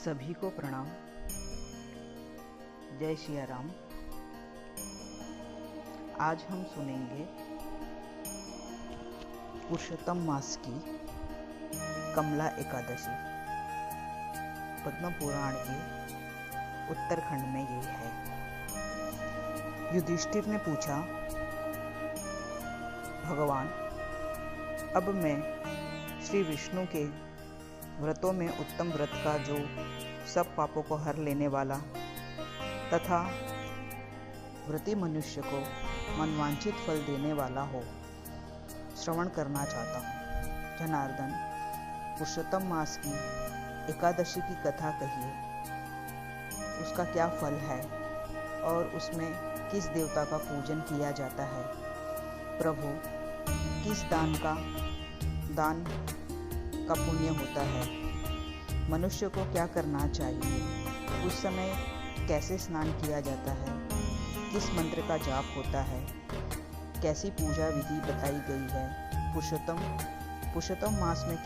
सभी को प्रणाम। जय सिया राम। आज हम सुनेंगे पुरुषोत्तम मास की कमला एकादशी। पद्म पुराण के उत्तरखंड में ये है। युधिष्ठिर ने पूछा, भगवान, अब मैं श्री विष्णु के व्रतों में उत्तम व्रत का जो सब पापों को हर लेने वाला तथा व्रती मनुष्य को मनवांछित फल देने वाला हो श्रवण करना चाहता हूँ। जनार्दन, पुरुषोत्तम मास की एकादशी की कथा कहिए। उसका क्या फल है और उसमें किस देवता का पूजन किया जाता है? प्रभु, किस दान का पुण्य होता है? मनुष्य को क्या करना चाहिए? उस समय कैसे स्नान किया जाता है? किस मंत्र का जाप होता है? कैसी पूजा विधि बताई गई है? पुरुषोत्तम मास में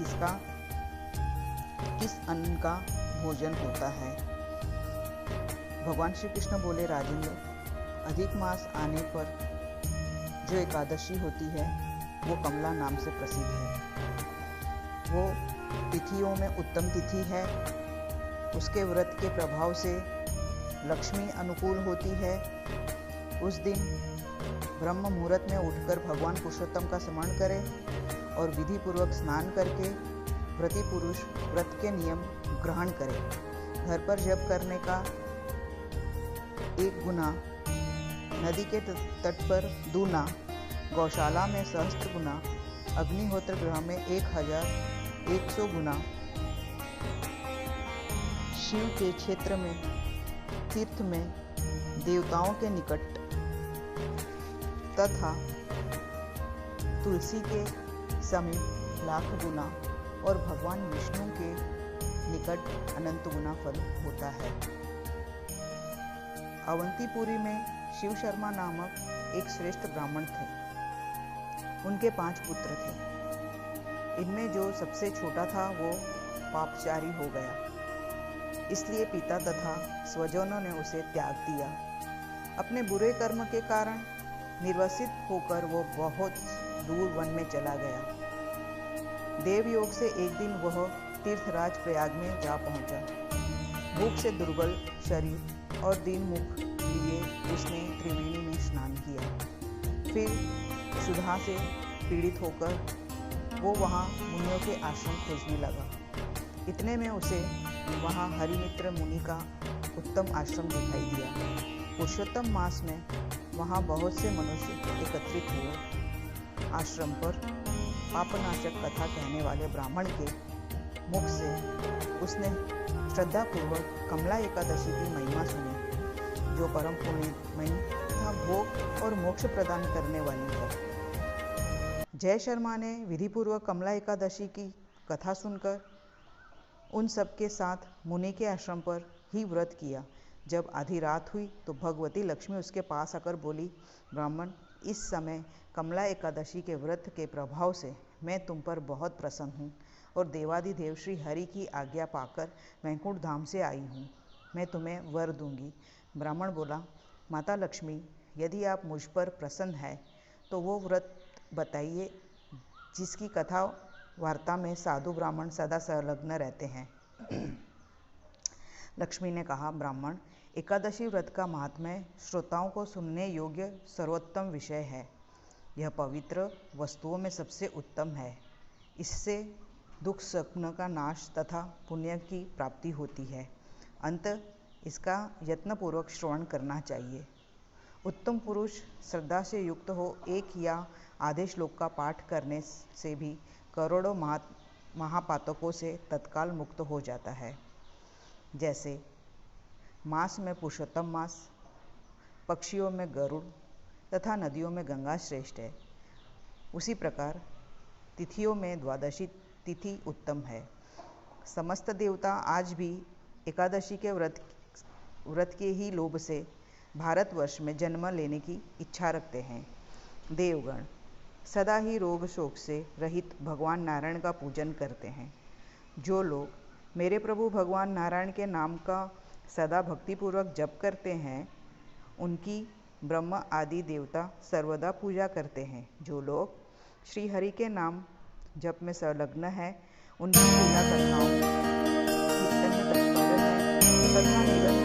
किस अन्न का भोजन होता है? भगवान श्री कृष्ण बोले, राजेंद्र, अधिक मास आने पर जो एकादशी होती है वो कमला नाम से प्रसिद्ध है। वो तिथियों में उत्तम तिथि है। उसके व्रत के प्रभाव से लक्ष्मी अनुकूल होती है। उस दिन ब्रह्म मुहूर्त में उठकर भगवान पुरुषोत्तम का स्मरण करें और विधि पूर्वक स्नान करके व्रती पुरुष व्रत के नियम ग्रहण करे। घर पर जप करने का 1 गुना, नदी के तट पर 2 गुना, गौशाला में सहस्त्र गुना, अग्निहोत्र गृह में 1100 गुना, शिव के क्षेत्र में, तीर्थ में, देवताओं के निकट तथा तुलसी के समीप 1,00,000 गुना और भगवान विष्णु के निकट अनंत गुना फल होता है। अवंतीपुरी में शिव शर्मा नामक एक श्रेष्ठ ब्राह्मण थे। उनके 5 पुत्र थे। इनमें जो सबसे छोटा था वो पापचारी हो गया, इसलिए पिता तथा स्वजनों ने उसे त्याग दिया। अपने बुरे कर्म के कारण निर्वसित होकर वो बहुत दूर वन में चला गया। देवयोग से एक दिन वह तीर्थराज प्रयाग में जा पहुंचा। भूख से दुर्बल शरीर और दीन मुख लिए उसने त्रिवेणी में स्नान किया। फिर क्षुधा से पीड़ित होकर वो वहाँ मुनियों के आश्रम खोजने लगा। इतने में उसे वहाँ हरिमित्र मुनि का उत्तम आश्रम दिखाई दिया। पुरुषोत्तम मास में वहाँ बहुत से मनुष्य एकत्रित हुए। आश्रम पर पापनाशक कथा कहने वाले ब्राह्मण के मुख से उसने श्रद्धापूर्वक कमला एकादशी की महिमा सुनी, जो परम पुण्यमयी तथा भोग और मोक्ष प्रदान करने वाली है। जय शर्मा ने विधिपूर्वक कमला एकादशी की कथा सुनकर उन सबके साथ मुनि के आश्रम पर ही व्रत किया। जब आधी रात हुई तो भगवती लक्ष्मी उसके पास आकर बोली, ब्राह्मण, इस समय कमला एकादशी के व्रत के प्रभाव से मैं तुम पर बहुत प्रसन्न हूँ और देवाधिदेव श्री हरि की आज्ञा पाकर वैकुंठ धाम से आई हूँ। मैं तुम्हें वर दूंगी। ब्राह्मण बोला, माता लक्ष्मी, यदि आप मुझ पर प्रसन्न है तो वो व्रत बताइए जिसकी कथा वार्ता में साधु ब्राह्मण सदा संलग्न रहते हैं। लक्ष्मी ने कहा, ब्राह्मण, एकादशी व्रत का महात्म्य श्रोताओं को सुनने योग्य सर्वोत्तम विषय है। यह पवित्र वस्तुओं में सबसे उत्तम है। इससे दुख स्वप्न का नाश तथा पुण्य की प्राप्ति होती है। अंत इसका यत्नपूर्वक श्रवण करना चाहिए। उत्तम पुरुष श्रद्धा से युक्त हो, एक या आधे श्लोक का पाठ करने से भी करोड़ों महापातकों से तत्काल मुक्त हो जाता है। जैसे मास में पुरुषोत्तम मास, पक्षियों में गरुड़ तथा नदियों में गंगा श्रेष्ठ है, उसी प्रकार तिथियों में द्वादशी तिथि उत्तम है। समस्त देवता आज भी एकादशी के व्रत के ही लोभ से भारतवर्ष में जन्म लेने की इच्छा रखते हैं। देवगण सदा ही रोग शोक से रहित भगवान नारायण का पूजन करते हैं। जो लोग मेरे प्रभु भगवान नारायण के नाम का सदा भक्तिपूर्वक जप करते हैं, उनकी ब्रह्म आदि देवता सर्वदा पूजा करते हैं। जो लोग श्री हरि के नाम जप में संलग्न है, उनकी पूजा करना कीर्तन में तत्पर है तथा निरंतर